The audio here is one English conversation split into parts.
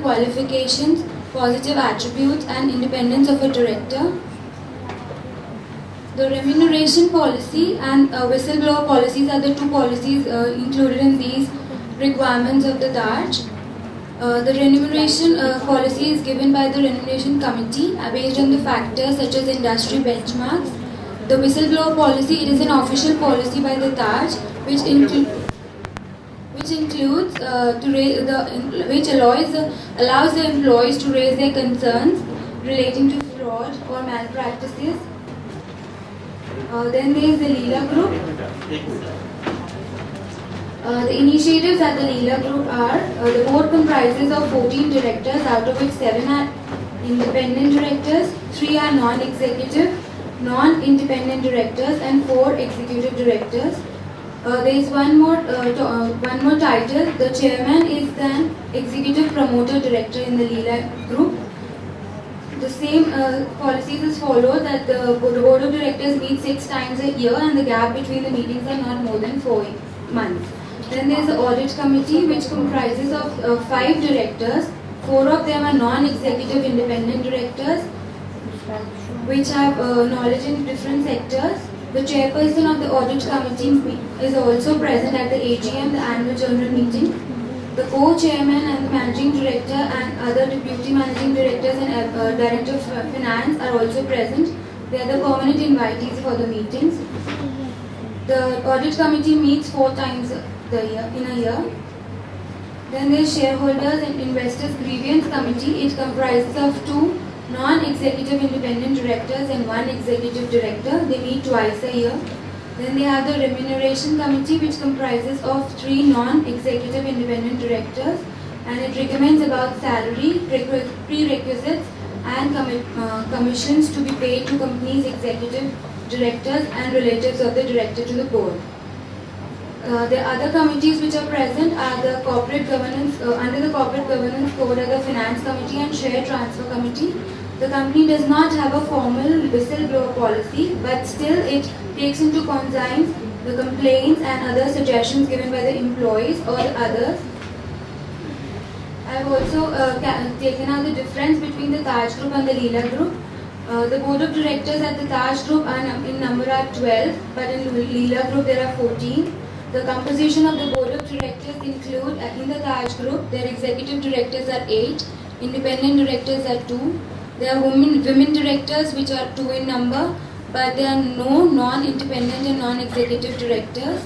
qualifications, positive attributes, and independence of a director. The remuneration policy and whistleblower policies are the two policies included in these requirements of the Taj. The remuneration policy is given by the remuneration committee based on the factors such as industry benchmarks. The whistleblower policy, it is an official policy by the Taj which includes which allows the employees to raise their concerns relating to fraud or malpractices. Then there is the Leela Group. The initiatives at the Leela Group are the board comprises of 14 directors, out of which 7 are independent directors, 3 are non-executive, non-independent directors, and 4 executive directors. There is one more title. The chairman is an executive promoter director in the Leela Group. The same policies is followed that the board of directors meets 6 times a year and the gap between the meetings are not more than 4 months. Then there is the audit committee which comprises of 5 directors. 4 of them are non-executive independent directors which have knowledge in different sectors. The chairperson of the audit committee is also present at the AGM, the annual general meeting. The co-chairman and the managing director and other deputy managing directors and director of finance are also present. They are the permanent invitees for the meetings. The audit committee meets 4 times in a year. Then there is shareholders and investors grievance committee. It comprises of 2 non-executive independent directors and 1 executive director. They meet twice a year. Then they have the remuneration committee which comprises of 3 non-executive independent directors and it recommends about salary, prerequisites and commissions to be paid to companies' executive directors and relatives of the director to the board. The other committees which are present are the corporate governance, under the corporate governance code are the finance committee and share transfer committee. The company does not have a formal whistleblower policy, but still it takes into cognizance the complaints and other suggestions given by the employees or others. I have also taken out the difference between the Taj Group and the Leela Group. The board of directors at the Taj Group are in number are 12, but in Leela Group there are 14. The composition of the board of directors include, in the Taj Group, their executive directors are 8, independent directors are 2. There are women directors which are 2 in number, but there are no non-independent and non-executive directors.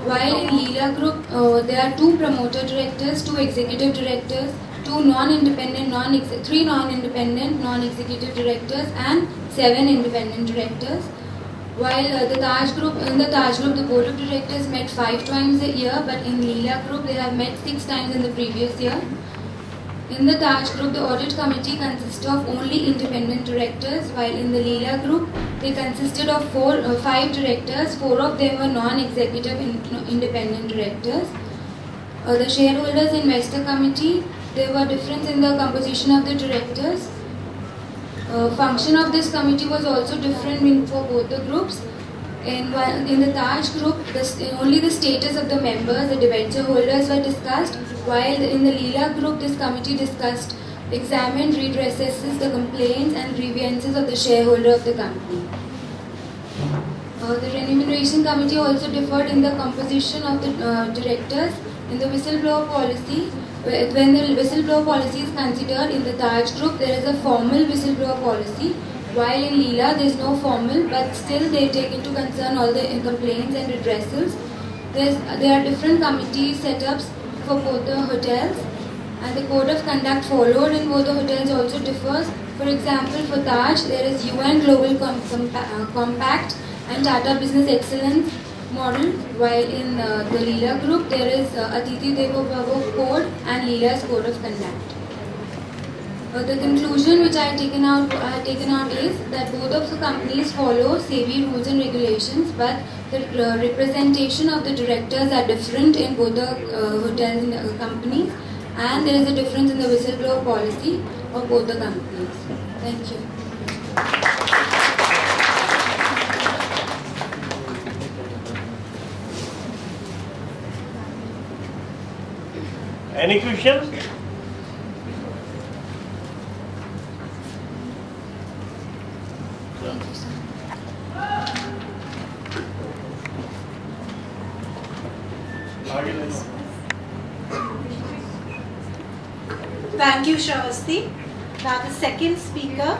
While in Leela Group, there are 2 promoter directors, 2 executive directors, 3 non-independent, non-executive directors, and 7 independent directors. While in the Taj Group, the board of directors met 5 times a year, but in Leela Group, they have met 6 times in the previous year. In the Taj Group, the audit committee consists of only independent directors, while in the Leela Group, they consisted of 5 directors. 4 of them were non-executive independent directors. The shareholders investor committee, there were difference in the composition of the directors. Function of this committee was also different for both the groups. In the Taj Group, only the status of the members, the debenture holders were discussed, while in the Leela Group, this committee examined, redresses the complaints and grievances of the shareholder of the company. The remuneration committee also differed in the composition of the directors. In the whistleblower policy, when the whistleblower policy is considered in the Taj Group, there is a formal whistleblower policy. While in Leela, there is no formal, but still they take into concern all the complaints and redressals. There are different committee setups for both the hotels, and the code of conduct followed in both the hotels also differs. For example, for Taj, there is UN Global Compact and Tata Business Excellence model, while in the Leela Group, there is Atithi Devo Bhava code and Leela's code of conduct. The conclusion which I have taken out is that both of the companies follow SEBI rules and regulations, but the representation of the directors are different in both the hotels and companies, and there is a difference in the whistleblower policy of both the companies. Thank you. Any questions? Thank you, Shravasti. Now the second speaker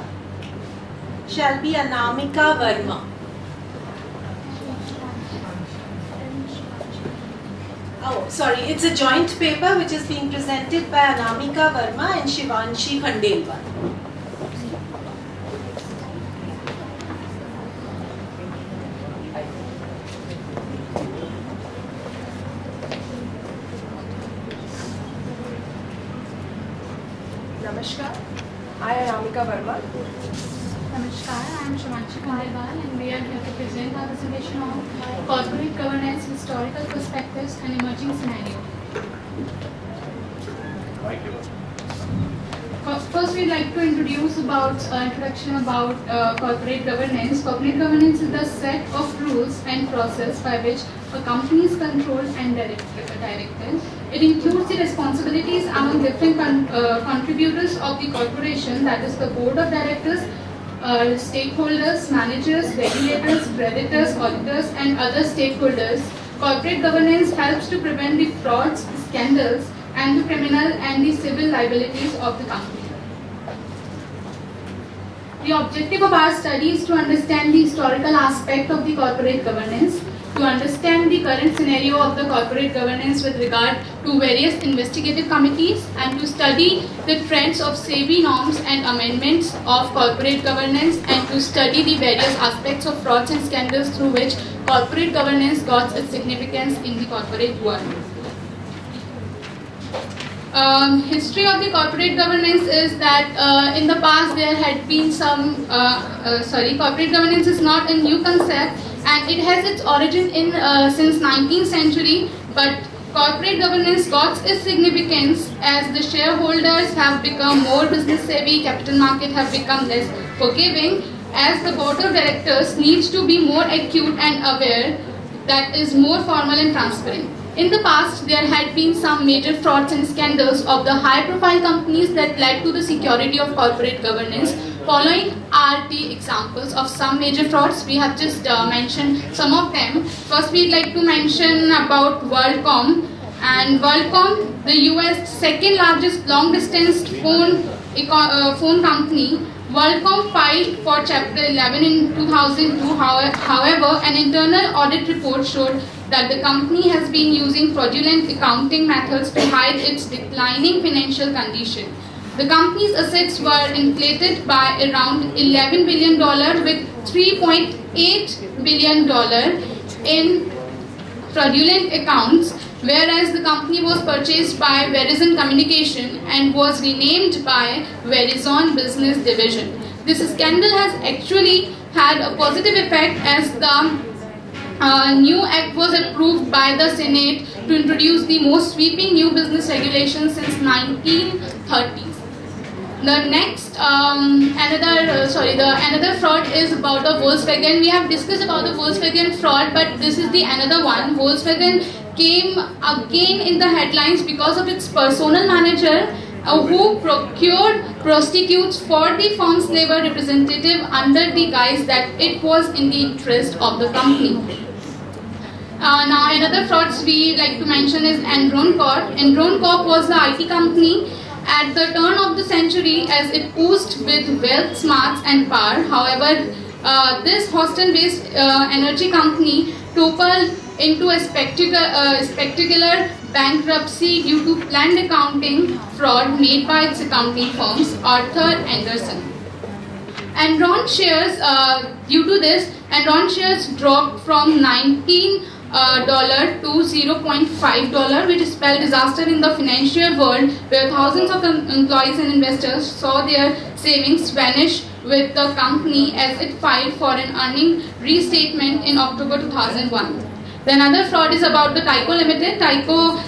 shall be Anamika Verma. Oh, sorry, it's a joint paper which is being presented by Anamika Verma and Shivanshi Khandelwal. Namaskar, I am Anamika Verma. Namaskar, I am Shivanshi Khandelwal and we are here to present our presentation on corporate governance, historical perspectives and emerging scenario. First, we'd like to introduce introduction about corporate governance. Corporate governance is the set of rules and process by which a company is controlled and directed. It includes the responsibilities among different contributors of the corporation, that is the board of directors, stakeholders, managers, regulators, creditors, auditors, and other stakeholders. Corporate governance helps to prevent the frauds, scandals, and the criminal and the civil liabilities of the company. The objective of our study is to understand the historical aspect of the corporate governance, to understand the current scenario of the corporate governance with regard to various investigative committees, and to study the trends of SEBI norms and amendments of corporate governance, and to study the various aspects of frauds and scandals through which corporate governance got its significance in the corporate world. History of the corporate governance is that in the past there had been corporate governance is not a new concept, and it has its origin in since 19th century, but corporate governance got its significance as the shareholders have become more business savvy, capital market have become less forgiving, as the board of directors needs to be more acute and aware, that is more formal and transparent. In the past, there had been some major frauds and scandals of the high-profile companies that led to the security of corporate governance. Following are the examples of some major frauds. We have just mentioned some of them. First, we'd like to mention about WorldCom. And WorldCom, the US second largest long-distance phone company, WorldCom filed for Chapter 11 in 2002. However, an internal audit report showed that the company has been using fraudulent accounting methods to hide its declining financial condition. The company's assets were inflated by around $11 billion with $3.8 billion in fraudulent accounts, whereas the company was purchased by Verizon Communication and was renamed by Verizon Business Division. This scandal has actually had a positive effect as the new act was approved by the Senate to introduce the most sweeping new business regulations since 1930s. The next, another fraud is about the Volkswagen. We have discussed about the Volkswagen fraud, but this is the another one. Volkswagen came again in the headlines because of its personnel manager who procured prostitutes for the firm's labor representative under the guise that it was in the interest of the company. Now another frauds we like to mention is Enron Corp. Enron Corp was the IT company at the turn of the century as it oozed with wealth, smarts and power. However, this Houston-based energy company toppled into a spectacular bankruptcy due to planned accounting fraud made by its accounting firms, Arthur Andersen. Enron shares, due to this, Enron shares dropped from $19 to $0.5, which spelled disaster in the financial world, where thousands of employees and investors saw their savings vanish with the company as it filed for an earning restatement in October 2001. The another fraud is about the Tyco Limited. Tyco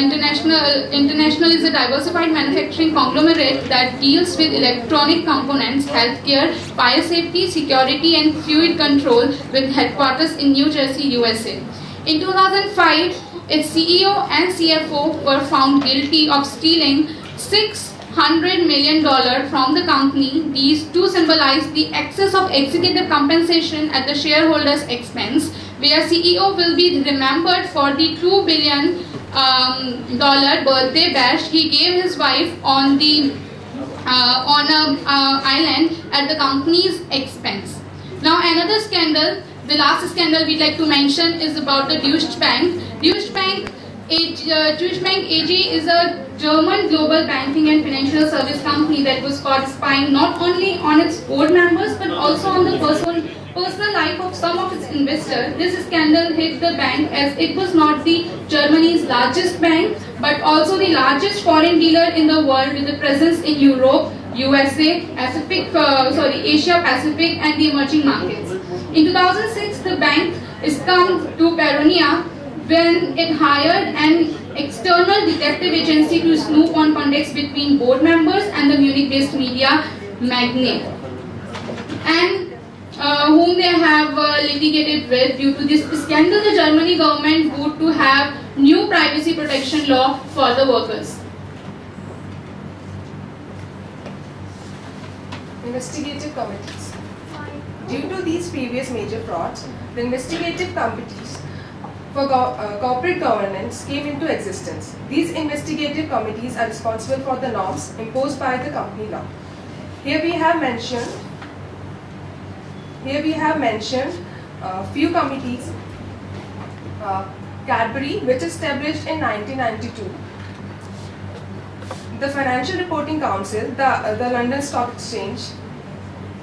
International is a diversified manufacturing conglomerate that deals with electronic components, healthcare, fire safety, security and fluid control with headquarters in New Jersey, USA. In 2005, its CEO and CFO were found guilty of stealing $600 million from the company. These two symbolize the excess of executive compensation at the shareholders' expense, where CEO will be remembered for the $2 billion dollar birthday bash he gave his wife on the on a island at the company's expense. Now another scandal, the last scandal we'd like to mention is about the Deutsche Bank. Deutsche Bank AG is a German global banking and financial service company that was caught spying not only on its board members but also on the personal life of some of its investors. This scandal hit the bank as it was not the Germany's largest bank but also the largest foreign dealer in the world with a presence in Europe, USA, Asia Pacific and the emerging markets. In 2006, the bank succumbed to paranoia when it hired an external detective agency to snoop on contacts between board members and the Munich-based media magnate, and whom they have litigated with. Due to this scandal, the Germany government vowed to have new privacy protection law for the workers. Investigative committees. Due to these previous major frauds, the investigative committees for corporate governance came into existence. These investigative committees are responsible for the norms imposed by the company law. Here we have mentioned few committees. Cadbury, which established in 1992. The Financial Reporting Council, the London Stock Exchange.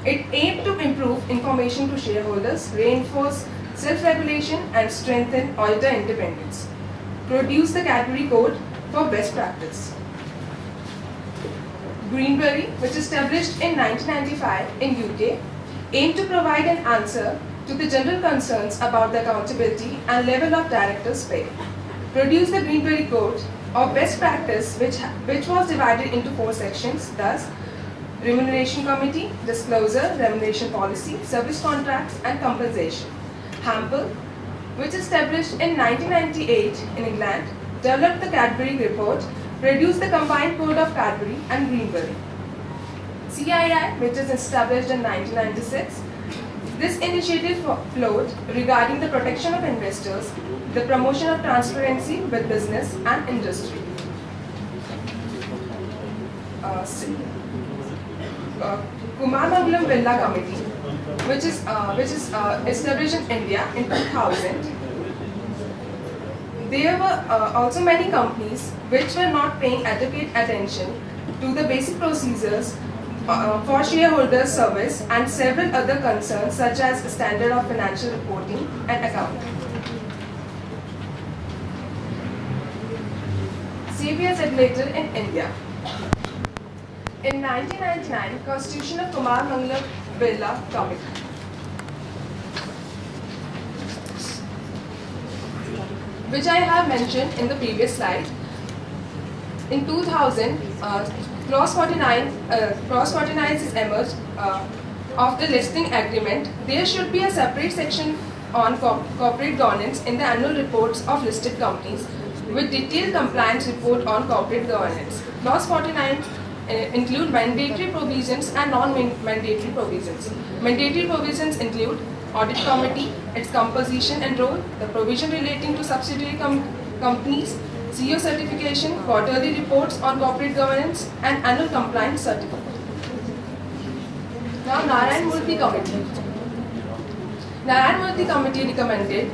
It aimed to improve information to shareholders, reinforce self-regulation and strengthen auditor independence. Produce the Cadbury Code for best practice. Greenbury, which established in 1995 in UK, aimed to provide an answer to the general concerns about the accountability and level of directors' pay. Produce the Greenbury Code of best practice, which was divided into 4 sections, thus Remuneration Committee, Disclosure, Remuneration Policy, Service Contracts and Compensation. Hample, which established in 1998 in England, developed the Cadbury Report, produced the combined code of Cadbury and Greenbury. CII, which is established in 1996, this initiative flowed regarding the protection of investors, the promotion of transparency with business and industry. Kumar Mangalam Birla Committee, which is established in India in 2000. There were also many companies which were not paying adequate attention to the basic procedures for shareholder service and several other concerns such as standard of financial reporting and accounting. CBS regulator in India. In 1999, Constitution of Kumar Mangalam Birla Committee. Which I have mentioned in the previous slide. In 2000, Clause 49 is emerged of the listing agreement. There should be a separate section on corporate governance in the annual reports of listed companies with detailed compliance report on corporate governance. Clause 49 include mandatory provisions and non-mandatory provisions. Mandatory provisions include audit committee, its composition and role, the provision relating to subsidiary companies, CEO certification, quarterly reports on corporate governance, and annual compliance certificate. Now, Narayan Murthy Committee. Narayan Murthy Committee recommended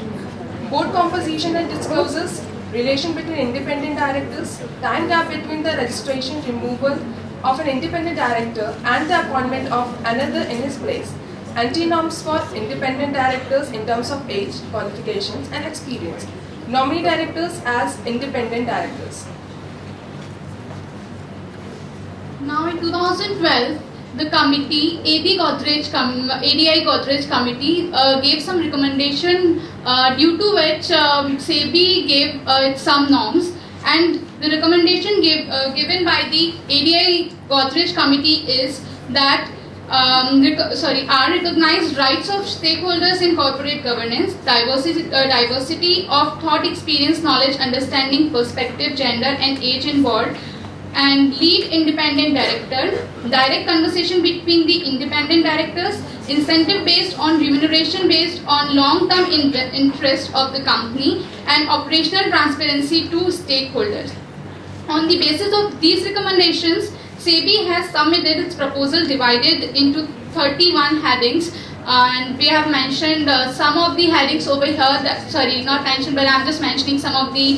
board composition and disclosures, relation between independent directors, time gap between the registration, removal of an independent director, and the appointment of another in his place. Anti-norms for independent directors in terms of age, qualifications, and experience. Nominee directors as independent directors. Now in 2012, the committee, ADI Godrej Committee gave some recommendation due to which SEBI gave some norms, and the recommendation given by the ADI Godrej Committee is that are recognized rights of stakeholders in corporate governance, diversity of thought, experience, knowledge, understanding, perspective, gender and age involved, and lead independent director, direct conversation between the independent directors, incentive based on remuneration based on long-term interest of the company, and operational transparency to stakeholders. On the basis of these recommendations, SEBI has submitted its proposal divided into 31 headings, and we have mentioned some of the headings over here. Not mentioned, but I'm just mentioning some of the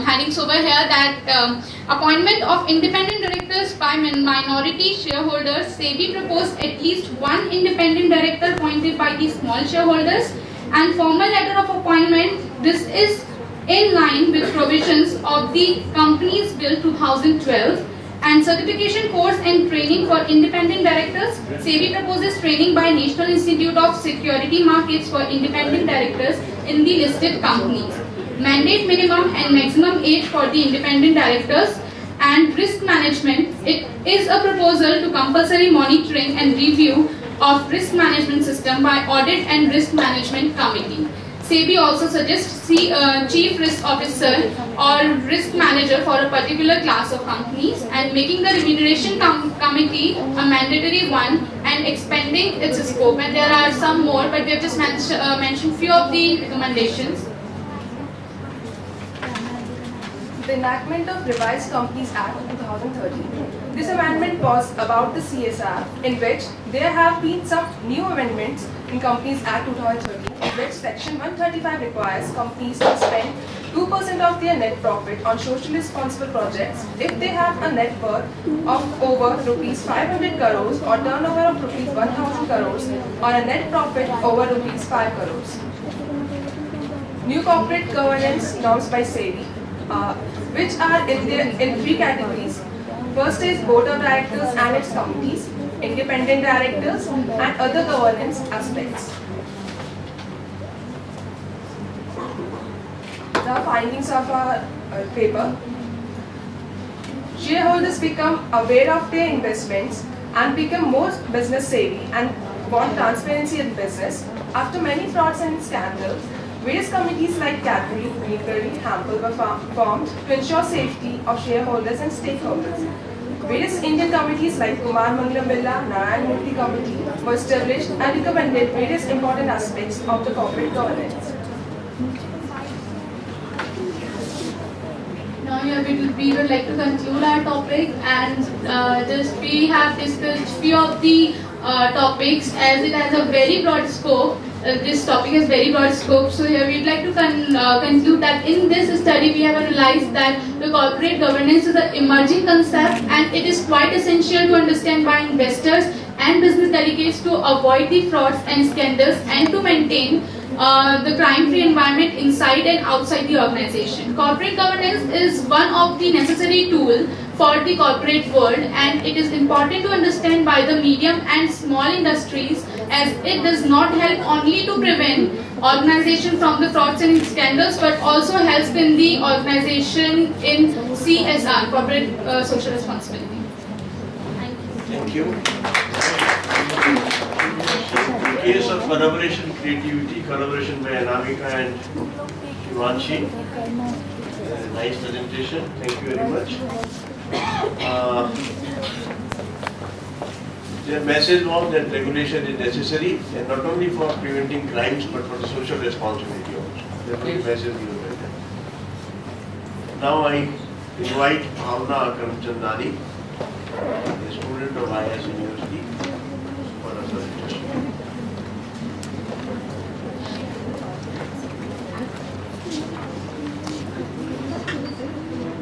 headings over here. That appointment of independent directors by minority shareholders. SEBI proposed at least one independent director appointed by the small shareholders, and formal letter of appointment. This is in line with provisions of the Companies Bill 2012. And certification course and training for independent directors. SEBI proposes training by National Institute of Security Markets for independent directors in the listed companies. Mandate minimum and maximum age for the independent directors. And risk management. It is a proposal to compulsory monitoring and review of risk management system by Audit and Risk Management Committee. SEBI also suggests Chief Risk Officer or Risk Manager for a particular class of companies, and making the Remuneration Committee a mandatory one and expanding its scope. And there are some more, but we have just mentioned few of the recommendations. The enactment of Revised Companies Act of 2013. This amendment was about the CSR, in which there have been some new amendments in Companies Act 2013, in which Section 135 requires companies to spend 2% of their net profit on socially responsible projects if they have a net worth of over rupees 500 crores or turnover of rupees 1000 crores or a net profit over rupees 5 crores. New corporate governance norms by SEBI, which are in three categories. First is Board of Directors and its committees, independent directors, and other governance aspects. The findings of our paper. Shareholders become aware of their investments and become more business savvy and want transparency in business. After many frauds and scandals, various committees like Cadbury, Bakery, Hample were formed to ensure safety of shareholders and stakeholders. Various Indian committees like Kumar Mangalam Birla, Narayan Murthy Committee were established and recommended various important aspects of the corporate governance. Now we would like to conclude our topic, and we have discussed few of the topics as it has a very broad scope. This topic has very broad scope, so here we'd like to conclude that in this study we have realized that the corporate governance is an emerging concept, and it is quite essential to understand by investors and business delegates to avoid the frauds and scandals and to maintain the crime-free environment inside and outside the organization. Corporate governance is one of the necessary tools for the corporate world, and it is important to understand by the medium and small industries, as it does not help only to prevent organization from the frauds and scandals, but also helps in the organization in CSR, corporate social responsibility. Thank you. In case of collaboration, creativity, collaboration by Anamika and Shivanshi. Nice presentation. Thank you very much. Their message was that regulation is necessary, and not only for preventing crimes but for the social responsibility also. That was the message given by them. Now I invite Bhavna Karamchandani, a student of IIS University, for a presentation.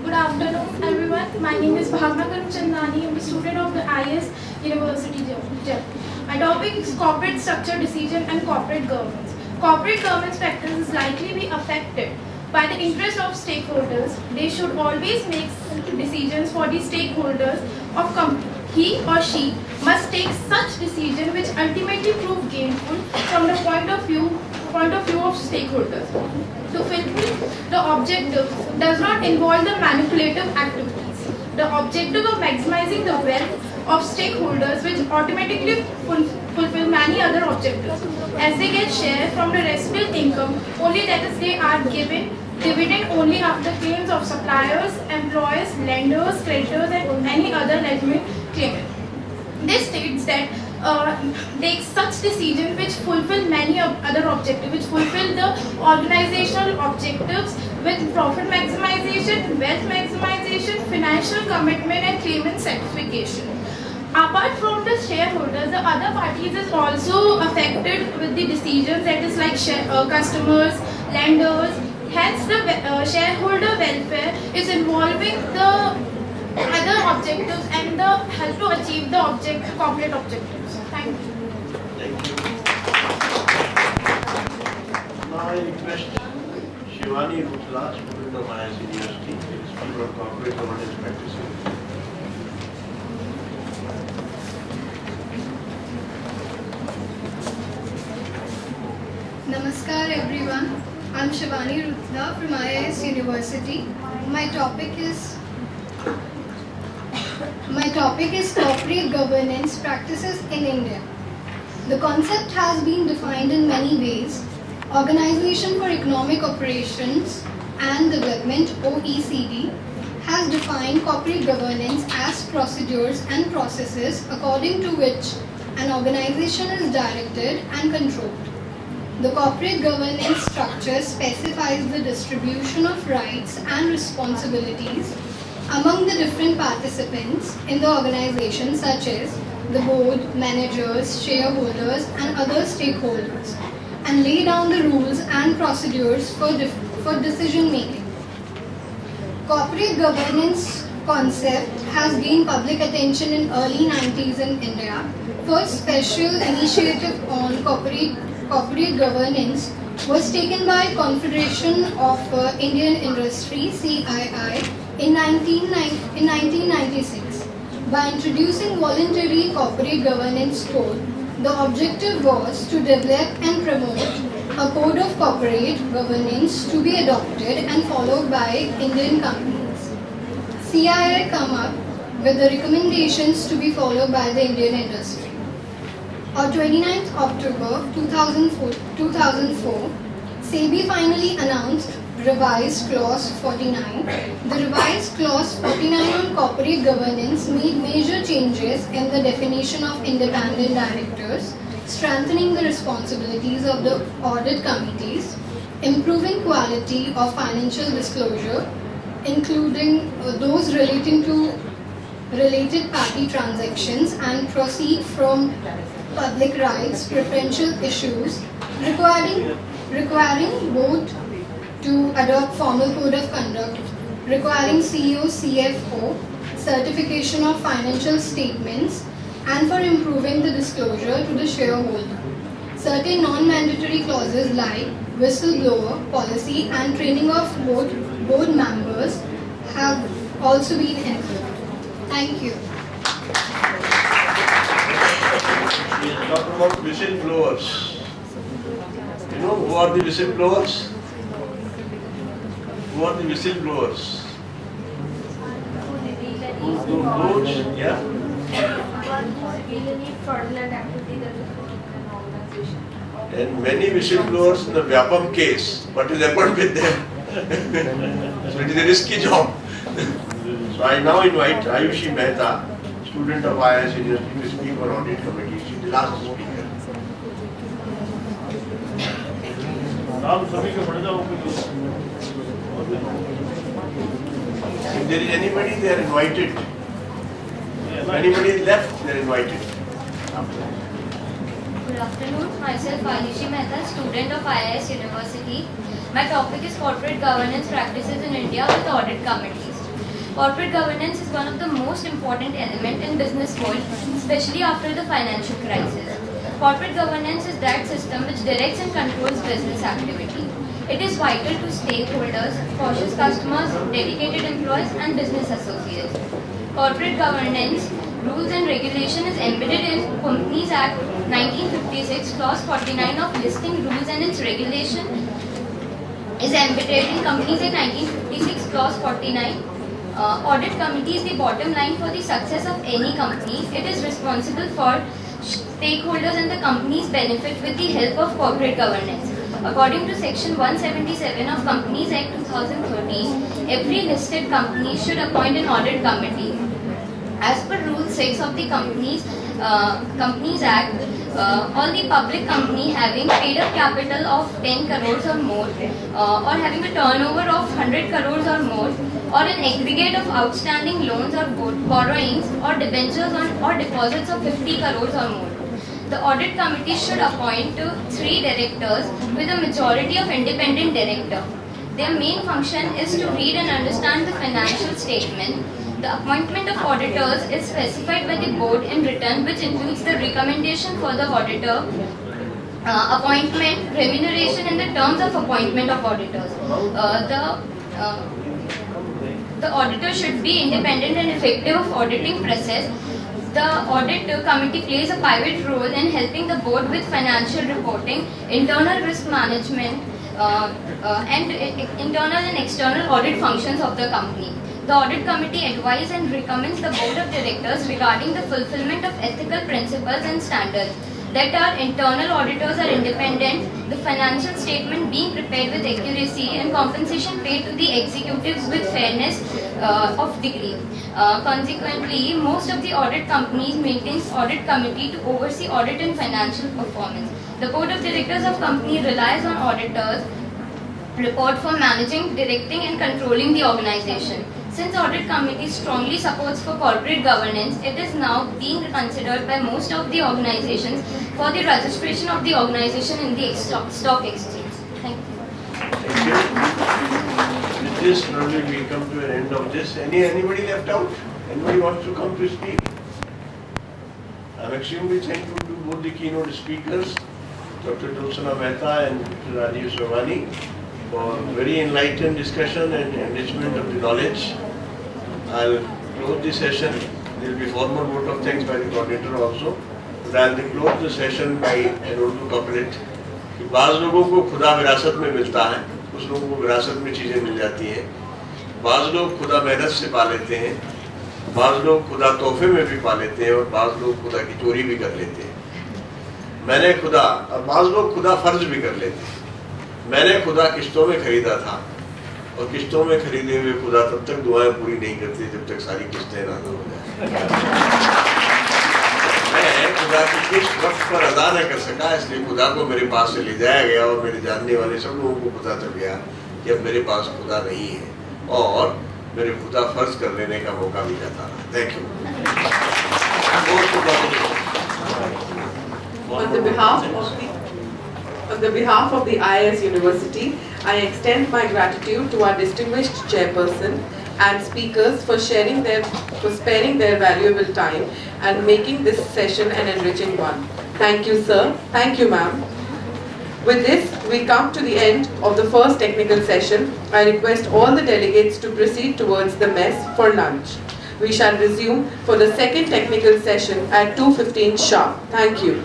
Good afternoon, everyone. My name is Bhavna Karamchandani. I'm a student of the IIS University, Jaipur. My topic is corporate structure decision and corporate governance. Corporate governance practices likely be affected by the interest of stakeholders. They should always make decisions for the stakeholders of company. He or she must take such decision which ultimately prove gainful from the point of view of stakeholders. To fulfill the objective does not involve the manipulative activities. The objective of maximizing the wealth of stakeholders which automatically fulfill many other objectives, as they get share from the residual income only that is they are given dividend only after claims of suppliers, employers, lenders, creditors, and any other legitimate claimant. This states that takes such decisions which fulfill many other objectives, which fulfill the organizational objectives with profit maximization, wealth maximization, financial commitment, and claimant certification. Apart from the shareholders, the other parties is also affected with the decisions, that is like customers, lenders. Hence, the shareholder welfare is involving the other objectives and the help to achieve the corporate objectives. Thank you. Thank you. Now I request Shivani Rutla, student of IIS University, to speak on corporate governance practices. Namaskar everyone. I'm Shivani Rutla from IIS University. My topic is corporate governance practices in India. The concept has been defined in many ways. Organization for Economic Operations and Development (OECD) has defined corporate governance as procedures and processes according to which an organization is directed and controlled. The corporate governance structure specifies the distribution of rights and responsibilities among the different participants in the organization, such as the board, managers, shareholders, and other stakeholders, and lay down the rules and procedures for decision making. Corporate governance concept has gained public attention in early 90s in India. First special initiative on corporate governance was taken by Confederation of Indian Industry (CII) in 1996. By introducing voluntary corporate governance code, the objective was to develop and promote a code of corporate governance to be adopted and followed by Indian companies. CII come up with the recommendations to be followed by the Indian industry. On 29th October 2004, SEBI finally announced revised clause 49. The revised clause 49 on corporate governance made major changes in the definition of independent directors, strengthening the responsibilities of the audit committees, improving quality of financial disclosure, including those relating to related party transactions and proceed from public rights, preferential issues, requiring board to adopt formal code of conduct, requiring CEO, CFO, certification of financial statements, and for improving the disclosure to the shareholder. Certain non-mandatory clauses like whistleblower policy and training of board members have also been included. Thank you. We will talk about whistleblowers. You know who are the whistleblowers? Who are the whistleblowers? Those, yeah? And many whistleblowers in the Vyapam case, what will happen with them? So it is a risky job. So I now invite Ayushi Mehta, student of IIS University, to speak on audit committee. She is the last speaker. If there is anybody, they are invited. If anybody is left, they are invited. Good afternoon. Myself Ayushi Mehta, student of IIS University. My topic is corporate governance practices in India with audit committees. Corporate governance is one of the most important elements in business world, especially after the financial crisis. Corporate governance is that system which directs and controls business activity. It is vital to stakeholders, cautious customers, dedicated employees, and business associates. Corporate governance rules and regulation is embedded in Companies Act 1956, Clause 49 of Listing Rules, and its regulation is embedded in Companies Act 1956, Clause 49. Audit committee is the bottom line for the success of any company. It is responsible for stakeholders and the company's benefit with the help of corporate governance. According to Section 177 of Companies Act 2013, every listed company should appoint an audit committee. As per Rule 6 of the Companies Act, all the public company having paid up capital of 10 crores or more, or having a turnover of 100 crores or more, or an aggregate of outstanding loans or borrowings or debentures or deposits of 50 crores or more, the audit committee should appoint 3 directors with a majority of independent director. Their main function is to read and understand the financial statement. The appointment of auditors is specified by the board in written, which includes the recommendation for the auditor, appointment, remuneration and the terms of appointment of auditors. The auditor should be independent and effective of auditing process. The audit committee plays a pivotal role in helping the board with financial reporting, internal risk management, and internal and external audit functions of the company. The audit committee advises and recommends the board of directors regarding the fulfillment of ethical principles and standards. That our internal auditors are independent, the financial statement being prepared with accuracy, and compensation paid to the executives with fairness of degree. Consequently, most of the audit companies maintains audit committee to oversee audit and financial performance. The board of directors of company relies on auditors report for managing, directing and controlling the organization. Since audit committee strongly supports for corporate governance, it is now being considered by most of the organizations for the registration of the organization in the stock exchange. Thank you. Thank you. With this, probably we come to an end of this. Anybody left out? Anybody wants to come to speak? I'm extremely thankful to both the keynote speakers, Dr. Jyotsna Mehta and Dr. Rajiv Sawani, for very enlightened discussion and enrichment of the knowledge. I'll close the session. There will be formal vote of thanks by the coordinator also. But I'll close the session by an Urdu couplet. कि बाज़ लोगों को खुदा विरासत में मिलता है, कुछ लोगों को विरासत में चीज़ें मिल जाती हैं, बाज़ लोग खुदा मेहनत से पा लेते हैं, बाज़ लोग खुदा तोहफे में भी पा लेते हैं और बाज़ लोग खुदा की चोरी भी कर लेते हैं। मैंने खुदा, और बाज़ लोग खुदा फर्ज भी कर लेते हैं। मैंने खुदा किश्तों में खरीदा था और किश्तों में खरीदे हुए खुदा तब तक दुआएं पूरी नहीं करते जब तक सारी किश्तें ना हो जाए। मैं खुदा की किश्त वक्त पर अदा न कर सका, इसलिए खुदा को मेरे पास से ले जाया गया और मेरे जानने वाले सब लोगों को पता चल गया कि अब मेरे पास खुदा नहीं है और मेरे खुदा फर्ज कर लेने का मौका भी जाता रहा। Thank you. On the behalf of the IIS University, I extend my gratitude to our distinguished chairperson and speakers for sparing their valuable time and making this session an enriching one. Thank you, sir. Thank you, ma'am. With this, we come to the end of the first technical session. I request all the delegates to proceed towards the mess for lunch. We shall resume for the second technical session at 2:15 sharp. Thank you.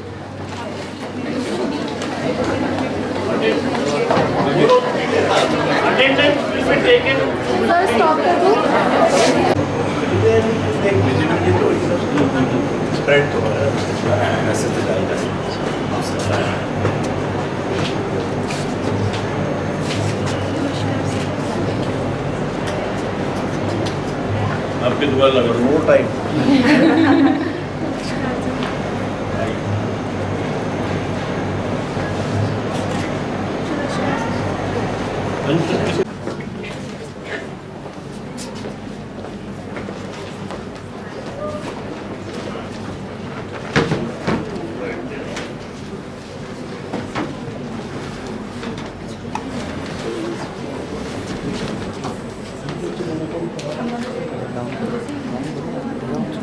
Attendance will be taken. Sir, stop the book. Spread to आपके दुआ लगा more time.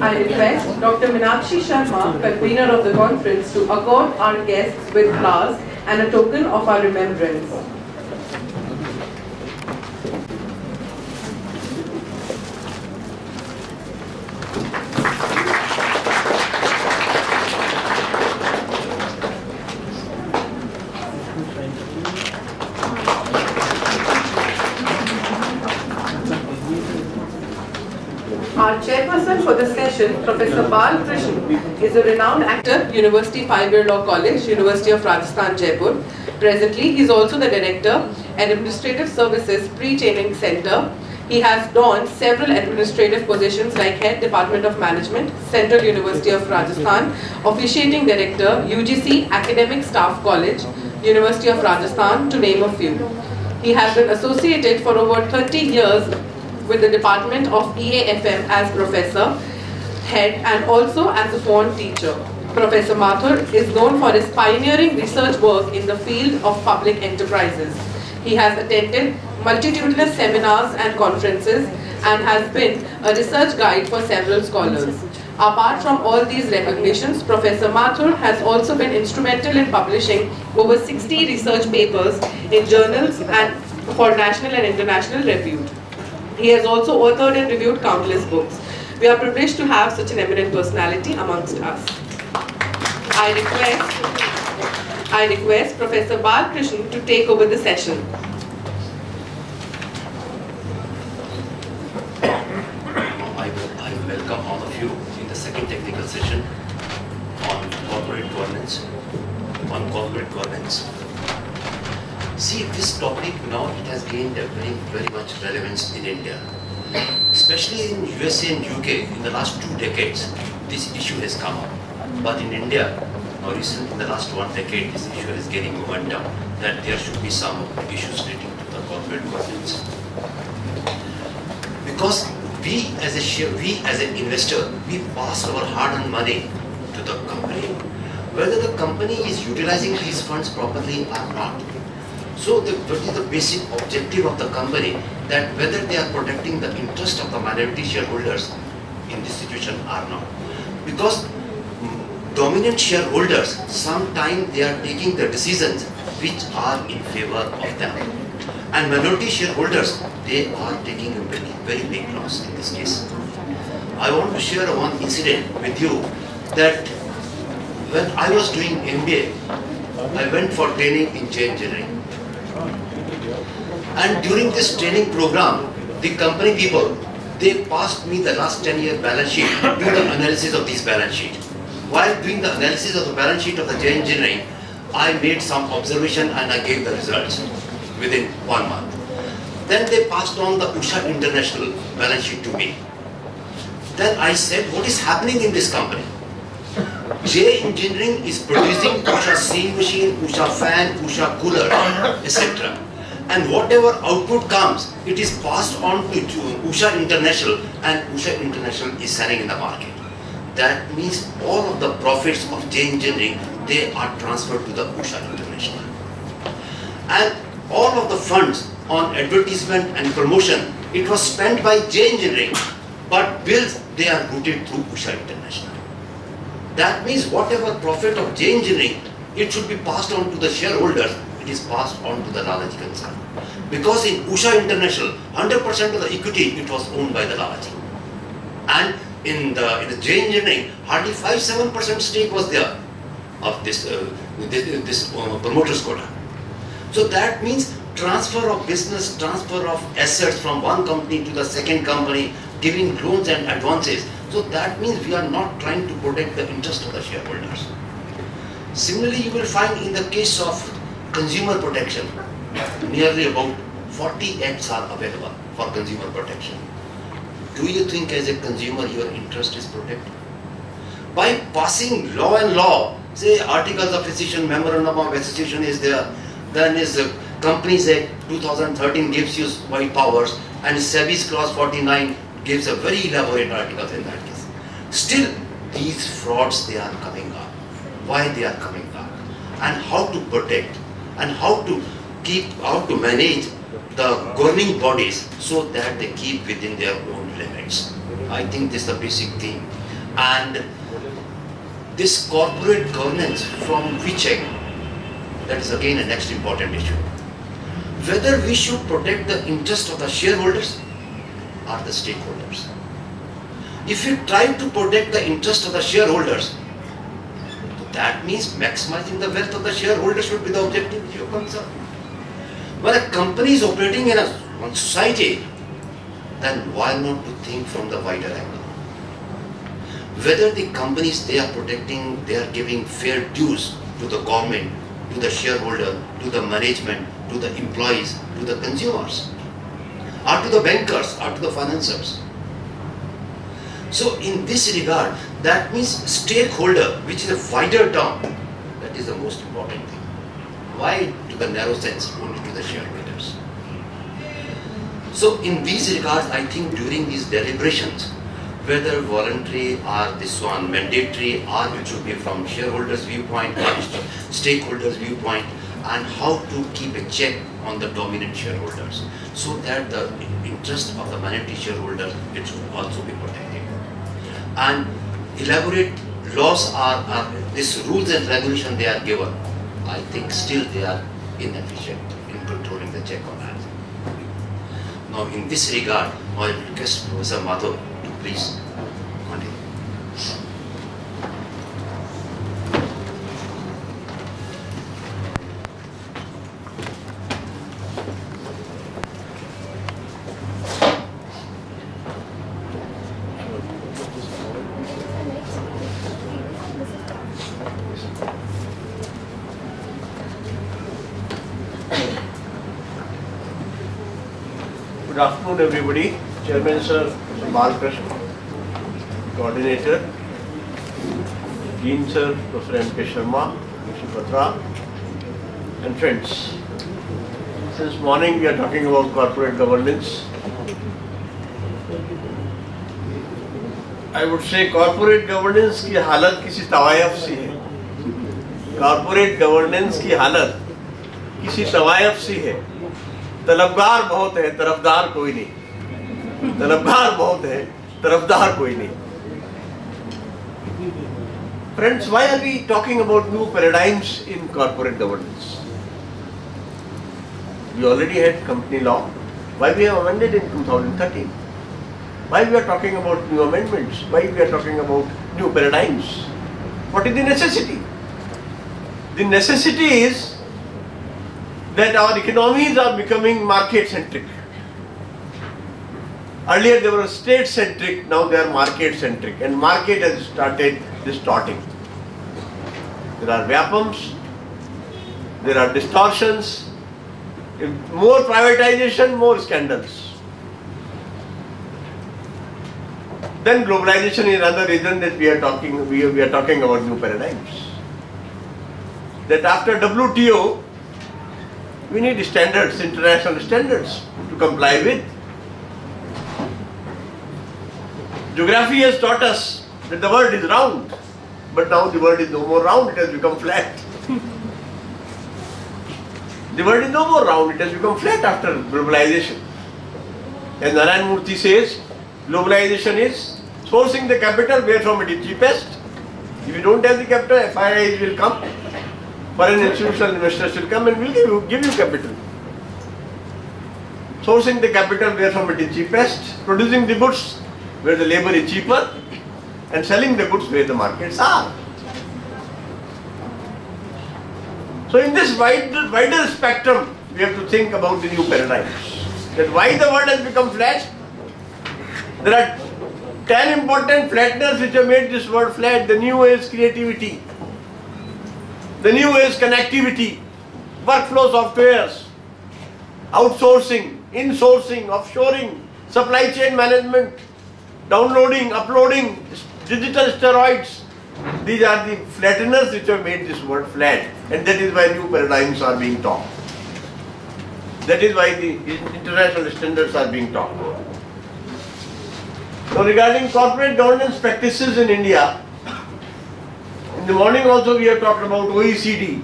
I request Dr. Meenakshi Sharma, convener of the conference, to accord our guests with flowers and a token of our remembrance. Our chairperson for the session session, Professor Bal Krishnan is a renowned actor, University 5-year Law College, University of Rajasthan, Jaipur. Presently, he is also the Director, Administrative Services Pre-Training Center. He has donned several administrative positions like Head Department of Management, Central University of Rajasthan, Officiating Director, UGC Academic Staff College, University of Rajasthan, to name a few. He has been associated for over 30 years with the Department of EAFM as Professor, Head, and also as a foreign teacher. Professor Mathur is known for his pioneering research work in the field of public enterprises. He has attended multitudinous seminars and conferences and has been a research guide for several scholars. Apart from all these recognitions, Professor Mathur has also been instrumental in publishing over 60 research papers in journals and for national and international review. He has also authored and reviewed countless books. We are privileged to have such an eminent personality amongst us. I request Professor Bal Krishnan to take over the session. I welcome all of you in the second technical session on corporate governance. See, this topic now, it has gained a very much relevance in India. Especially in USA and UK, in the last 2 decades, this issue has come up. But in India, now recently in the last 1 decade, this issue is gaining momentum, that there should be some issues relating to the corporate governance. Because we as an investor, we pass our hard-earned money to the company, whether the company is utilizing these funds properly or not. So what is the basic objective of the company, that whether they are protecting the interest of the minority shareholders in this situation or not. Because dominant shareholders, sometimes they are taking the decisions which are in favor of them. And minority shareholders, they are taking a very big loss in this case. I want to share one incident with you, that when I was doing MBA, I went for training in J Engineering. And during this training program, the company people, they passed me the last 10-year balance sheet, do the analysis of this balance sheet. While doing the analysis of the balance sheet of the J Engineering, I made some observation and I gave the results within 1 month. Then they passed on the Usha International balance sheet to me. Then I said, what is happening in this company? J Engineering is producing Usha sewing machine, Usha fan, Usha cooler, etc. And whatever output comes, it is passed on to Usha International, and Usha International is selling in the market. That means all of the profits of J Engineering, they are transferred to the Usha International. And all of the funds on advertisement and promotion, it was spent by J Engineering, but bills, they are routed through Usha International. That means whatever profit of J Engineering, it should be passed on to the shareholders, it is passed on to the Lalaji concern. Because in Usha International, 100% of the equity, it was owned by the Lalaji. And in the J Engineering, hardly 5-7% stake was there of this promoter's quota. So that means transfer of business, transfer of assets from one company to the second company, giving loans and advances. So that means we are not trying to protect the interest of the shareholders. Similarly, you will find in the case of consumer protection, nearly about 40 acts are available for consumer protection. Do you think as a consumer your interest is protected? By passing law and law, say Articles of Association, Memorandum of Association is there, then is the Companies Act 2013 gives you wide powers, and SEBI's Clause 49 gives a very elaborate articles in that case. Still, these frauds, they are coming up. Why they are coming up? And how to protect, and how to manage the governing bodies so that they keep within their own limits. I think this is the basic theme. And this corporate governance from which that is again a next important issue. Whether we should protect the interest of the shareholders or the stakeholders. If you try to protect the interest of the shareholders, that means maximizing the wealth of the shareholders should be the objective of your concern. When a company is operating in one society, then why not to think from the wider angle? whether the companies they are protecting, they are giving fair dues to the government, to the shareholder, to the management, to the employees, to the consumers, or to the bankers, or to the financiers. So in this regard, that means stakeholder, which is a wider term, that is the most important thing. Why to the narrow sense, only to the shareholders? So in these regards, I think during these deliberations, whether voluntary or this one mandatory, or it should be from shareholders' viewpoint or stakeholders' viewpoint, and how to keep a check on the dominant shareholders, so that the interest of the minority shareholders it should also be protected. And elaborate laws are these rules and regulation they are given, I think still they are inefficient in controlling the check on that. Now in this regard, I request Professor Madhav to please continue. Good afternoon, everybody. Chairman Sir, Mr. Balkrishna, Coordinator, Dean Sir, Professor M.K. Sharma, Mr. Patra, and friends. Since morning we are talking about corporate governance. I would say corporate governance की हालत किसी तवायफ सी है. Corporate governance की हालत किसी तवायफ सी है. तलबगार बहुत है, तरफदार कोई नहीं. तलबगार बहुत है, तरफदार कोई नहीं. Friends, why are we talking about new paradigms in corporate governance? We already had company law. Why we have amended in 2013? Why we are talking about new amendments? Why we are talking about new paradigms? What is the necessity? The necessity is that our economies are becoming market-centric. Earlier they were state-centric, now they are market-centric, and market has started distorting. There are vyapams, there are distortions, more privatization, more scandals. Then globalization is another reason that we are talking about new paradigms. That after WTO, we need standards, international standards to comply with. Geography has taught us that the world is round, but now the world is no more round, it has become flat. The world is no more round, it has become flat after globalization. And Narayan Murthy says, globalization is sourcing the capital where from it is cheapest. If you don't have the capital, FIIs will come, foreign institutional investors will come and will give you capital. Sourcing the capital where from it is cheapest, producing the goods where the labor is cheaper, and selling the goods where the markets are. So in this wider spectrum, we have to think about the new paradigms. That why the world has become flat? There are 10 important flatness which have made this world flat. The new age creativity, the new age connectivity, workflow softwares, outsourcing, insourcing, offshoring, supply chain management, downloading, uploading, digital steroids. These are the flatteners which have made this world flat, and that is why new paradigms are being taught. That is why the international standards are being taught. Now regarding corporate governance practices in India, in the morning also we have talked about OECD.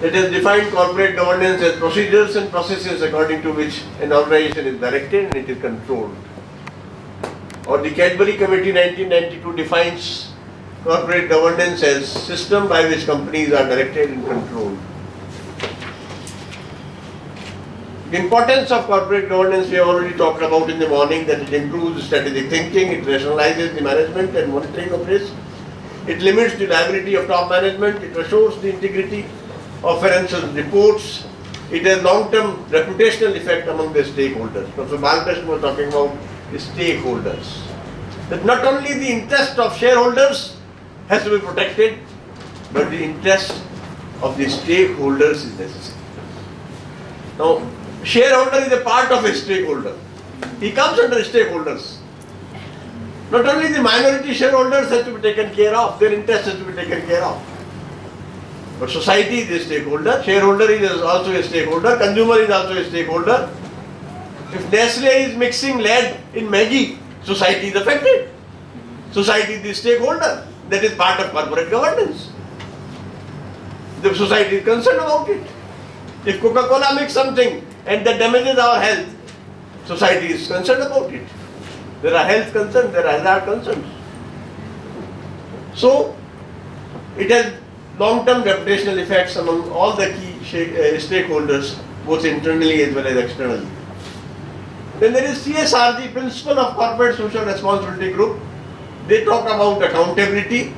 It has defined corporate governance as procedures and processes according to which an organization is directed and it is controlled. Or the Cadbury Committee 1992 defines corporate governance as system by which companies are directed and controlled. The importance of corporate governance we have already talked about in the morning, that it improves strategic thinking, it rationalizes the management and monitoring of risk, it limits the liability of top management, it assures the integrity of financial reports, it has long-term reputational effect among the stakeholders. Professor Balkrishna was talking about the stakeholders. that not only the interest of shareholders has to be protected, but the interest of the stakeholders is necessary. Now, shareholder is a part of a stakeholder. He comes under stakeholders. Not only the minority shareholders have to be taken care of, their interest has to be taken care of. But society is a stakeholder, shareholder is also a stakeholder, consumer is also a stakeholder. If Nestle is mixing lead in Maggi, society is affected. Society is the stakeholder. That is part of corporate governance. The society is concerned about it. If Coca-Cola makes something and that damages our health, society is concerned about it. There are health concerns, there are hazard concerns. So, it has long-term reputational effects among all the key stakeholders, both internally as well as externally. Then there is CSR, the Principle of Corporate Social Responsibility Group. They talk about accountability,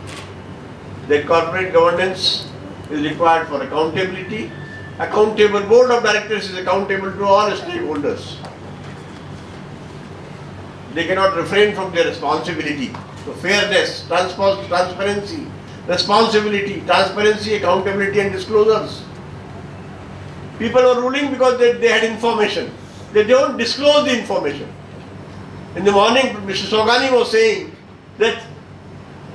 that corporate governance is required for accountability. Accountable board of directors is accountable to all stakeholders. They cannot refrain from their responsibility. So fairness, transparency, responsibility, transparency, accountability and disclosures. People were ruling because they had information. They don't disclose the information. In the morning, Mr. Sogani was saying that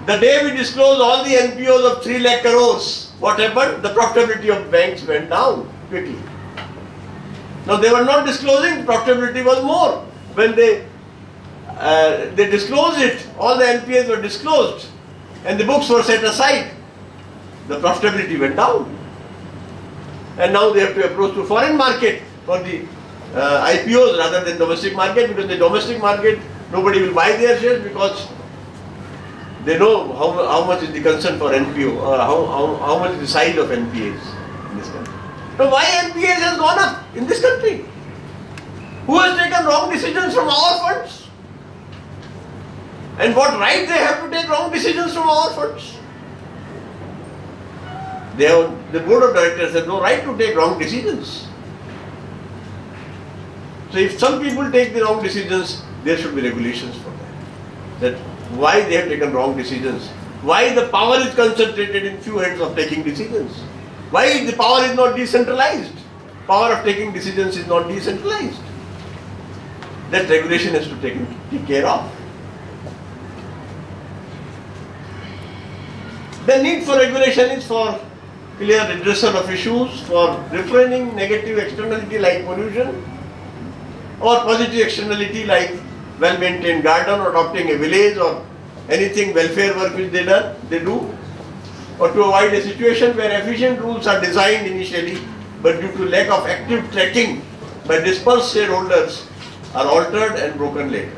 the day we disclosed all the NPOs of 3 lakh crores, what happened? The profitability of banks went down quickly. Now they were not disclosing, profitability was more. When they disclosed it, all the NPAs were disclosed and the books were set aside. The profitability went down. And now they have to approach to foreign market for the IPOs rather than domestic market, because the domestic market nobody will buy their shares because they know how much is the concern for NPO, or how much is the size of NPAs in this country. Now why NPAs has gone up in this country? Who has taken wrong decisions from our funds? And what right they have to take wrong decisions from our funds? The board of directors have no right to take wrong decisions. So if some people take the wrong decisions, there should be regulations for that. That why they have taken wrong decisions, why the power is concentrated in few hands of taking decisions, why the power is not decentralized, power of taking decisions is not decentralized. That regulation has to take care of. The need for regulation is for clear redressal of issues, for refraining negative externality like pollution, or positive externality like well-maintained garden, or adopting a village, or anything welfare work which they do, or to avoid a situation where efficient rules are designed initially, but due to lack of active tracking by dispersed shareholders are altered and broken later.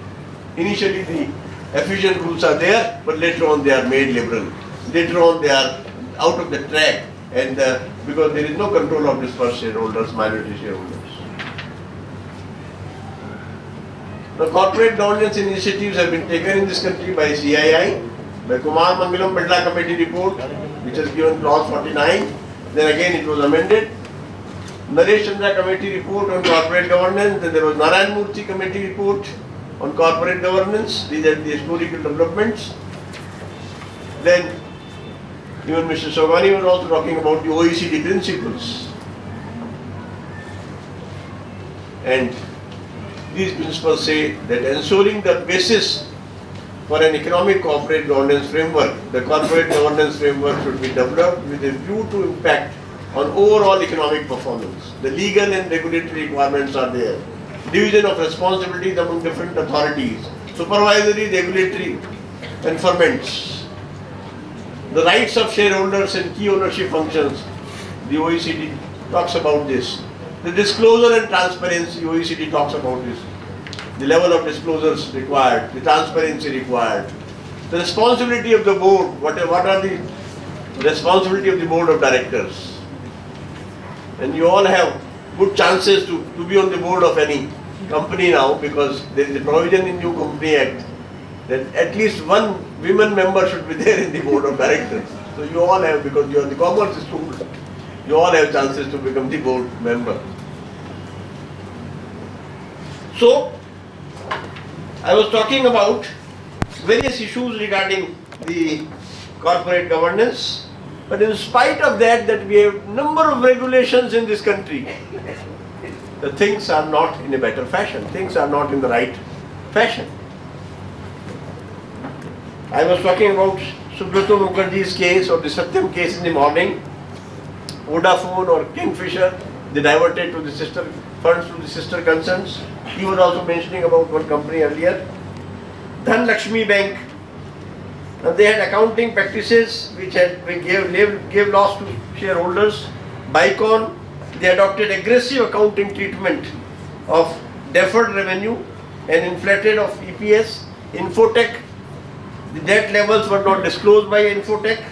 Initially the efficient rules are there, but later on they are made liberal. Later on they are out of the track, and because there is no control of dispersed shareholders, minority shareholders. The corporate governance initiatives have been taken in this country by CII, by Kumar Mangalam Bidla Committee report, which has given clause 49. Then again it was amended. Naresh Chandra Committee report on corporate governance. Then there was Narayan Murthy Committee report on corporate governance. These are the historical developments. Then even Mr. Sogani was also talking about the OECD principles. And these principles say that ensuring the basis for an economic corporate governance framework, the corporate governance framework should be developed with a view to impact on overall economic performance. The legal and regulatory requirements are there. Division of responsibilities among different authorities, supervisory, regulatory enforcements. The rights of shareholders and key ownership functions, the OECD talks about this. The disclosure and transparency, OECD talks about this. The level of disclosures required, the transparency required. The responsibility of the board, what are the responsibility of the board of directors? And you all have good chances to be on the board of any company now, because there is a provision in New Company Act that at least one women member should be there in the board of directors. So you all have, because you are the commerce student, you all have chances to become the board member. So, I was talking about various issues regarding the corporate governance. But in spite of that we have number of regulations in this country, the things are not in a better fashion. Things are not in the right fashion. I was talking about Subrata Mukherjee's case or the Satyam case in the morning. Vodafone or Kingfisher, they diverted to the sister funds to the sister concerns. He was also mentioning about one company earlier, Dhanlaxmi Bank. They had accounting practices which gave loss to shareholders. Bicon, they adopted aggressive accounting treatment of deferred revenue and inflated of EPS. Infotech, the debt levels were not disclosed by Infotech.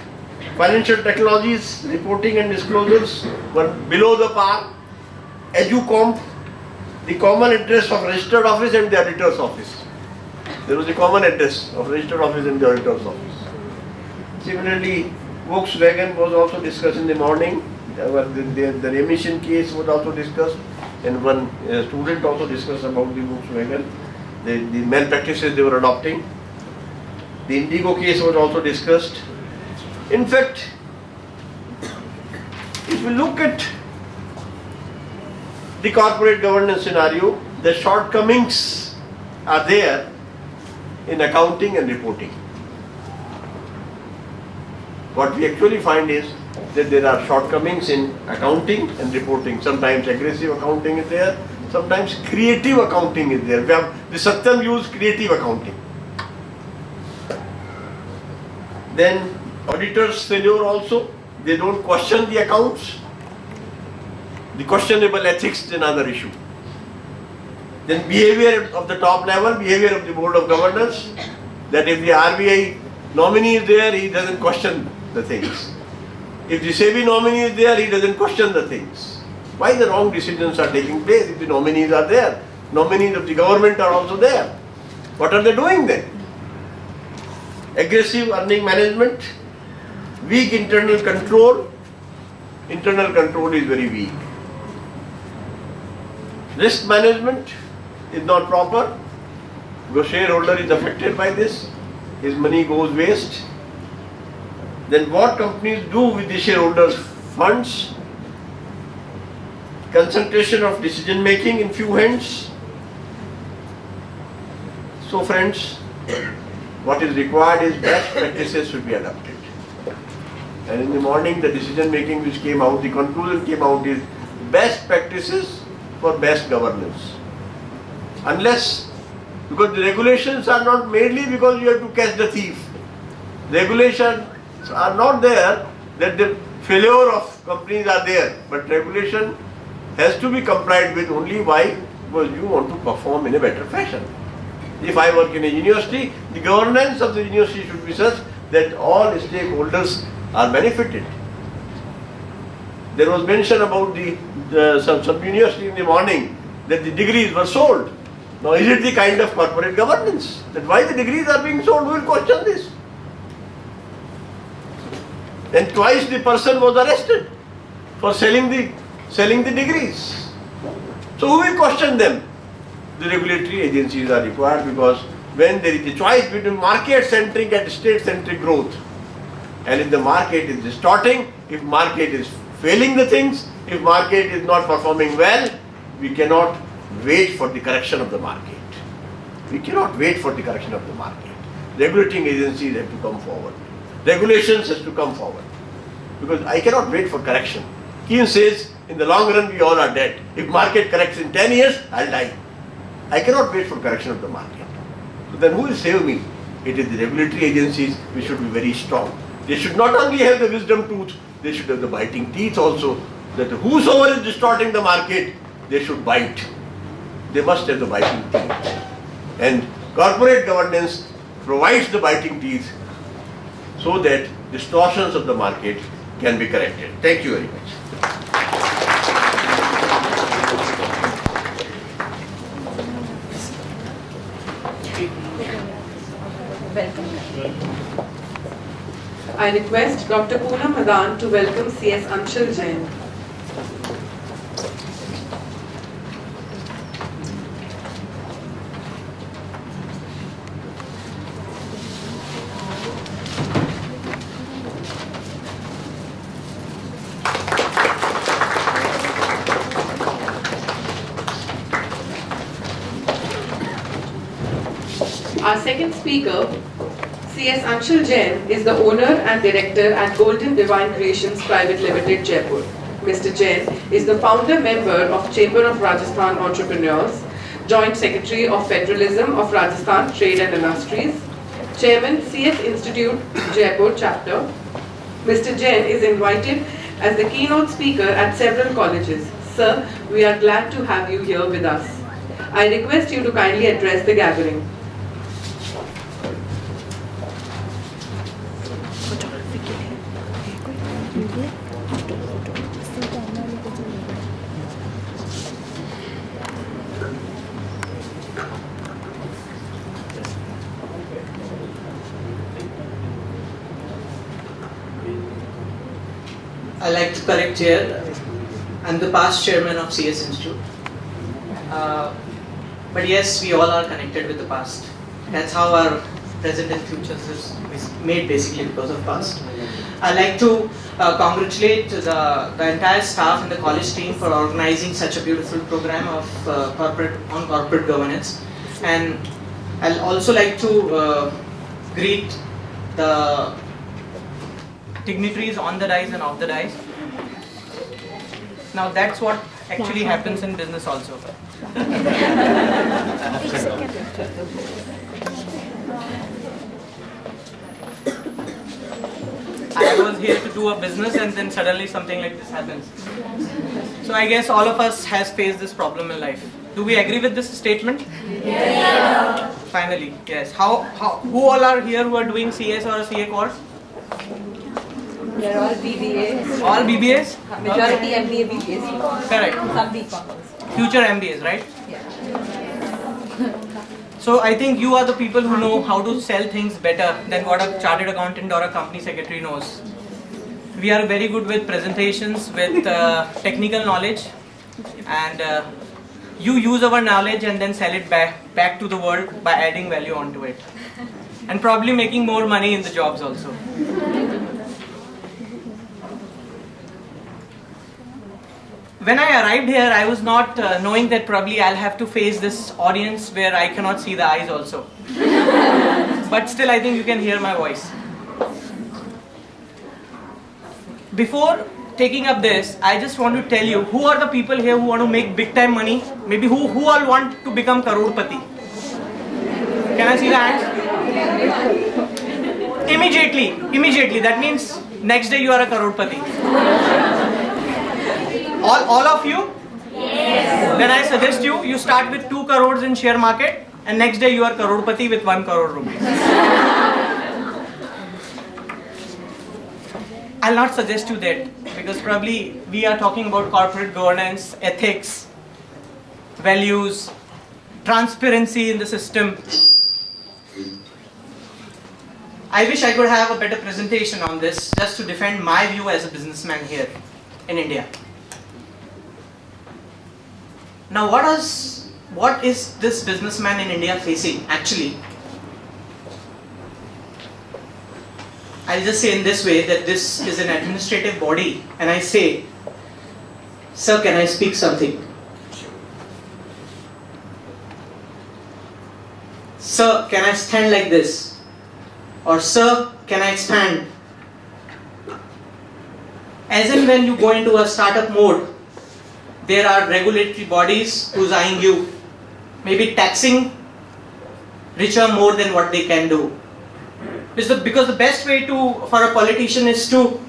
Financial technologies reporting and disclosures were below the par. Educomp, the common address of registered office and the auditor's office. There was a common address of registered office and the auditor's office. Similarly, Volkswagen was also discussed in the morning. The emission case was also discussed, and one student also discussed about the Volkswagen, the malpractices they were adopting. The Indigo case was also discussed. In fact, if we look at the corporate governance scenario, the shortcomings are there in accounting and reporting. What we actually find is that there are shortcomings in accounting and reporting. Sometimes aggressive accounting is there, sometimes creative accounting is there. We have the Satyam used creative accounting. Then auditors' failure also, they don't question the accounts. The questionable ethics is another issue. Then behavior of the top level, behavior of the board of governors, that if the RBI nominee is there, he doesn't question the things. If the SEBI nominee is there, he doesn't question the things. Why the wrong decisions are taking place if the nominees are there? Nominees of the government are also there. What are they doing then? Aggressive earning management, weak internal control. Internal control is very weak. Risk management is not proper because shareholder is affected by this. His money goes waste. Then what companies do with the shareholders' funds? Concentration of decision making in few hands. So friends, what is required is best practices should be adopted. And in the morning the decision making which came out, the conclusion came out is best practices for best governance. Unless, because the regulations are not mainly because you have to catch the thief. Regulations are not there that the failure of companies are there, but regulation has to be complied with only why? Because you want to perform in a better fashion. If I work in a university, the governance of the university should be such that all stakeholders are benefited. There was mention about some university in the morning that the degrees were sold. Now is it the kind of corporate governance? That why the degrees are being sold? Who will question this? And twice the person was arrested for selling the degrees. So who will question them? The regulatory agencies are required, because when there is a choice between market-centric and state-centric growth, and if the market is distorting, if market is failing the things, if market is not performing well, we cannot wait for the correction of the market. We cannot wait for the correction of the market. Regulating agencies have to come forward. Regulations has to come forward. Because I cannot wait for correction. Keynes says, in the long run we all are dead. If market corrects in 10 years, I'll die. I cannot wait for correction of the market. So then who will save me? It is the regulatory agencies which should be very strong. They should not only have the wisdom tooth, they should have the biting teeth also. That whosoever is distorting the market, they should bite. They must have the biting teeth. And corporate governance provides the biting teeth so that distortions of the market can be corrected. Thank you very much. I request Dr. Poonam Madan to welcome CS Anshul Jain. Our second speaker, CS Anshul Jain, is the owner and director at Golden Divine Creations Private Limited, Jaipur. Mr. Jain is the founder member of Chamber of Rajasthan Entrepreneurs, Joint Secretary of Federalism of Rajasthan Trade and Industries, Chairman CS Institute Jaipur Chapter. Mr. Jain is invited as the keynote speaker at several colleges. Sir, we are glad to have you here with us. I request you to kindly address the gathering. I like to correct here. I'm the past chairman of CS Institute. But yes, we all are connected with the past. That's how our present and future is made basically because of past. I like to congratulate the entire staff and the college team for organizing such a beautiful program of corporate governance. And I'll also like to greet the dignitaries on the dais and off the dais. Now that's what actually happens in business also. I was here to do a business and then suddenly something like this happens. So I guess all of us has faced this problem in life. Do we agree with this statement? Yeah. Finally, yes. Who all are here who are doing CS or a CA course? We are all BBAs. All BBAs? Majority MBA BBAs. Correct. Some BComs. Future MBAs, right? Yeah. So I think you are the people who know how to sell things better than what a chartered accountant or a company secretary knows. We are very good with presentations, with technical knowledge, and you use our knowledge and then sell it back to the world by adding value onto it. And probably making more money in the jobs also. When I arrived here, I was not knowing that probably I'll have to face this audience where I cannot see the eyes also. But still, I think you can hear my voice. Before taking up this, I just want to tell you, who are the people here who want to make big time money? Maybe who all want to become crorepati? Can I see the hands? Immediately. That means next day you are a crorepati. All of you? Yes. Then I suggest you start with 2 crores in share market and next day you are crorepati with 1 crore rupees. I'll not suggest you that because probably we are talking about corporate governance, ethics, values, transparency in the system. I wish I could have a better presentation on this just to defend my view as a businessman here in India. Now what is this businessman in India facing actually? I'll just say in this way that this is an administrative body and I say, sir, can I speak something? Sir, can I stand like this? Or sir, can I expand? As in when you go into a startup mode, there are regulatory bodies who's eyeing you, maybe taxing richer more than what they can do. Because the best way for a politician is to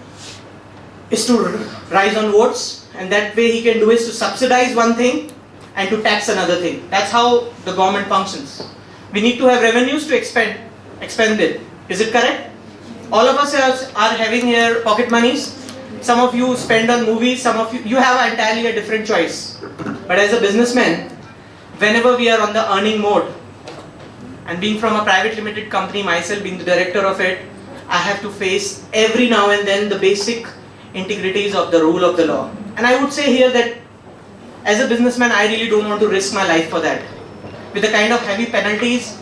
rise on votes, and that way he can do is to subsidize one thing and to tax another thing. That's how the government functions. We need to have revenues to expend it. Is it correct? All of us are having here pocket monies. Some of you spend on movies, some of you have entirely a different choice. But as a businessman, whenever we are on the earning mode, and being from a private limited company myself, being the director of it, I have to face every now and then the basic integrities of the rule of the law. And I would say here that as a businessman, I really don't want to risk my life for that. With the kind of heavy penalties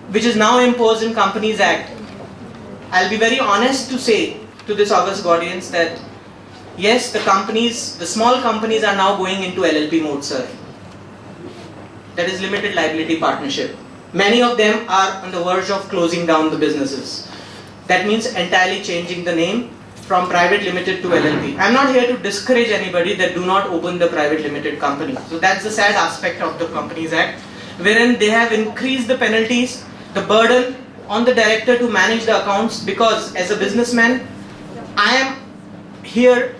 which is now imposed in Companies Act, I'll be very honest to say to this august audience that yes, the small companies are now going into LLP mode, sir. That is limited liability partnership. Many of them are on the verge of closing down the businesses. That means entirely changing the name from private limited to LLP. I'm not here to discourage anybody that do not open the private limited company. So that's the sad aspect of the Companies Act, wherein they have increased the penalties, the burden on the director to manage the accounts, because as a businessman, I am here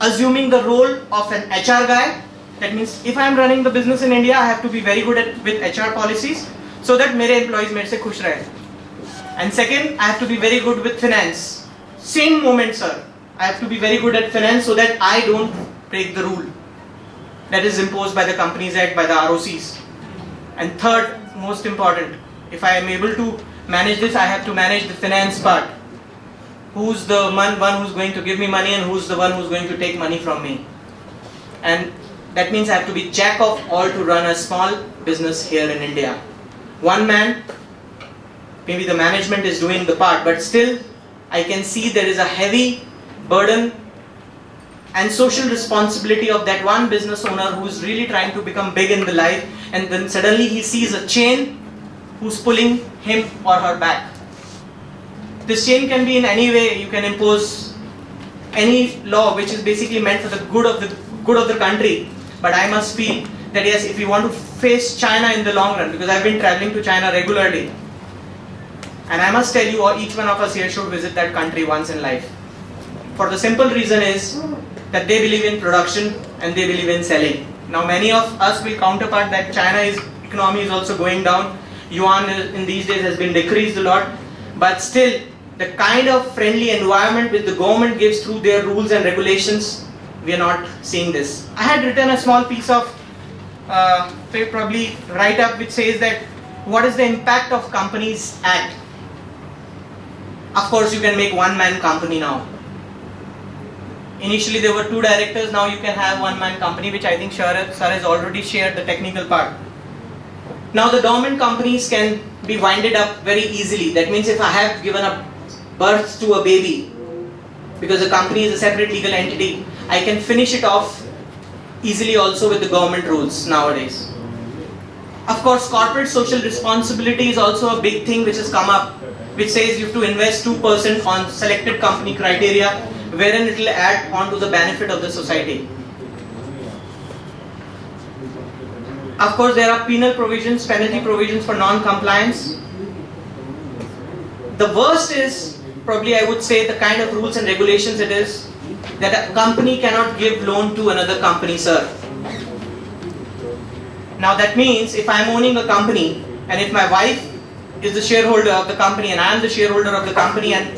assuming the role of an HR guy. That means if I am running the business in India, I have to be very good with HR policies so that मेरे employees मेरे से खुश रहे. And second, I have to be very good with finance. Same moment, sir. I have to be very good at finance so that I don't break the rule that is imposed by the Companies Act, by the ROCs. And third, most important, if I am able to manage this, I have to manage the finance part. Who's the one who's going to give me money and who's the one who's going to take money from me. And that means I have to be jack of all to run a small business here in India. One man, maybe the management is doing the part, but still I can see there is a heavy burden and social responsibility of that one business owner who's really trying to become big in the life, and then suddenly he sees a chain who's pulling him or her back. This chain can be in any way. You can impose any law which is basically meant for the good of the country. But I must feel that yes, if we want to face China in the long run, because I've been traveling to China regularly, and I must tell you, each one of us here should visit that country once in life. For the simple reason is that they believe in production and they believe in selling. Now many of us will counterpart that China's economy is also going down. Yuan in these days has been decreased a lot, but still the kind of friendly environment which the government gives through their rules and regulations, we are not seeing this. I had written a small piece of probably write-up which says that what is the impact of Companies Act. Of course you can make one-man company now. Initially there were 2 directors, now you can have one-man company, which I think sir has already shared the technical part. Now the dormant companies can be winded up very easily. That means if I have given a birth to a baby, because the company is a separate legal entity, I can finish it off easily also with the government rules nowadays. Of course, corporate social responsibility is also a big thing which has come up, which says you have to invest 2% on selected company criteria, wherein it will add on to the benefit of the society. Of course, there are penal provisions, penalty provisions for non-compliance. The worst is, probably I would say, the kind of rules and regulations it is, that a company cannot give loan to another company, sir. Now that means if I am owning a company, and if my wife is the shareholder of the company and I am the shareholder of the company, and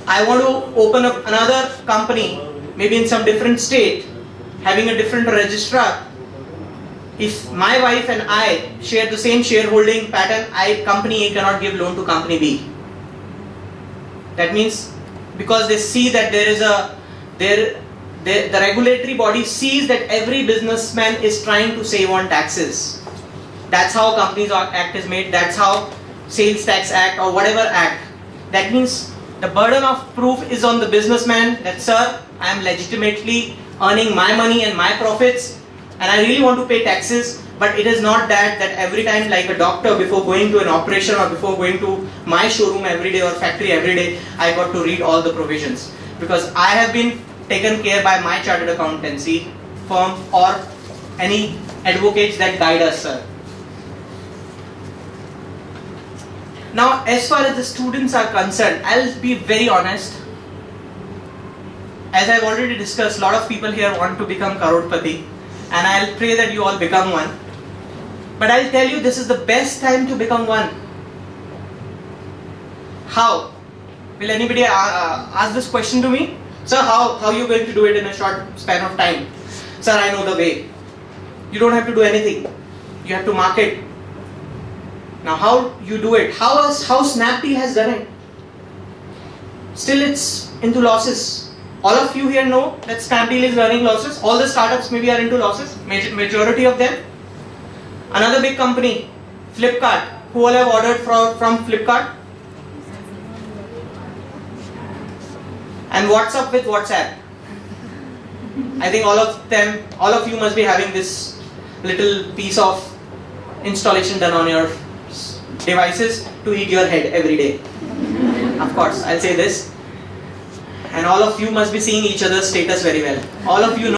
I want to open up another company, maybe in some different state, having a different registrar, if my wife and I share the same shareholding pattern, company A cannot give loan to company B. That means because they see that there is the regulatory body sees that every businessman is trying to save on taxes. That's how Companies Act is made. That's how Sales Tax Act or whatever act. That means the burden of proof is on the businessman that, sir, I am legitimately earning my money and my profits and I really want to pay taxes, but it is not that every time, like a doctor, before going to an operation or before going to my showroom every day or factory every day, I got to read all the provisions, because I have been taken care by my chartered accountancy firm or any advocates that guide us, sir. Now, as far as the students are concerned, I'll be very honest. As I've already discussed, a lot of people here want to become Karodpati, and I'll pray that you all become one. But I'll tell you, this is the best time to become one. How? Will anybody ask this question to me? Sir, how are you going to do it in a short span of time? Sir, I know the way. You don't have to do anything. You have to market. Now how you do it? How Snapdeal has done it? Still it's into losses. All of you here know that Snapdeal is running losses. All the startups maybe are into losses. Majority of them. Another big company, Flipkart. Who all have ordered from Flipkart? And what's up with WhatsApp? I think all of you must be having this little piece of installation done on your devices to eat your head every day. Of course, I'll say this. And all of you must be seeing each other's status very well. All of you know